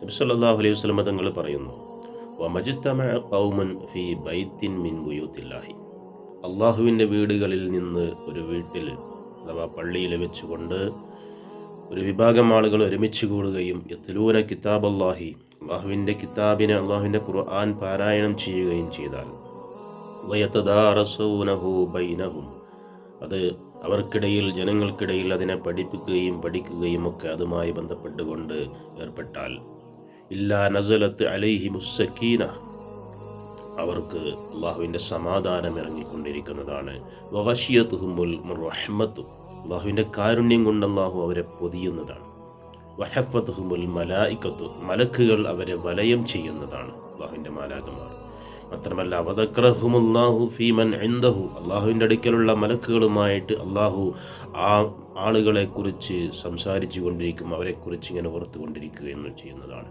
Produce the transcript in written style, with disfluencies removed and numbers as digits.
നബി സല്ലല്ലാഹു അലൈഹി വസല്ലം തങ്ങൾ പറയുന്നു, വമജ്തമഅ ഖൗമുൻ ഫീ ബൈത്തിൻ മിൻ ബുയൂത്തില്ലാഹി, അള്ളാഹുവിൻ്റെ വീടുകളിൽ നിന്ന് ഒരു വീട്ടിൽ അഥവാ പള്ളിയിൽ വെച്ചുകൊണ്ട് ഒരു വിഭാഗം ആളുകൾ ഒരുമിച്ച് കൂടുകയും യത്ലൂന കിതാബല്ലാഹി, അള്ളാഹുവിൻ്റെ കിതാബിനെ, അള്ളാഹുവിൻ്റെ ഖുർആൻ പാരായണം ചെയ്യുകയും ചെയ്താൽ വയതദാറസൂനഹു ബൈനഹും, അത് അവർക്കിടയിൽ, ജനങ്ങൾക്കിടയിൽ അതിനെ പഠിക്കുകയും ഒക്കെ അതുമായി ബന്ധപ്പെട്ടുകൊണ്ട് ഏർപ്പെട്ടാൽ ഇല്ലാ നസലത്ത് അലൈഹിമുസ് സക്കീന, അവർക്ക് അള്ളാഹുവിൻ്റെ സമാധാനം ഇറങ്ങിക്കൊണ്ടിരിക്കുന്നതാണ്. വഗശിയത്തുഹുമുൽ റഹ്മത്തു, അള്ളാഹുവിൻ്റെ കാരുണ്യം കൊണ്ട് അള്ളാഹു അവരെ പൊതിയുന്നതാണ്. വഹഫത്തുഹുമുൽ മലായിക്കത്തു, മലക്കുകൾ അവരെ വലയം ചെയ്യുന്നതാണ്, അള്ളാഹുവിൻ്റെ മാലാകമാർ. മാത്രമല്ല വദക്റഹുമുല്ലാഹു ഫീമൻ ഇൻദഹു, അള്ളാഹുവിൻ്റെ അടുക്കലുള്ള മലക്കുകളുമായിട്ട് അള്ളാഹു ആ ആളുകളെക്കുറിച്ച് സംസാരിച്ചു കൊണ്ടിരിക്കും, അവരെക്കുറിച്ച് ഇങ്ങനെ ഓർത്തുകൊണ്ടിരിക്കുകയും ചെയ്യുന്നതാണ്.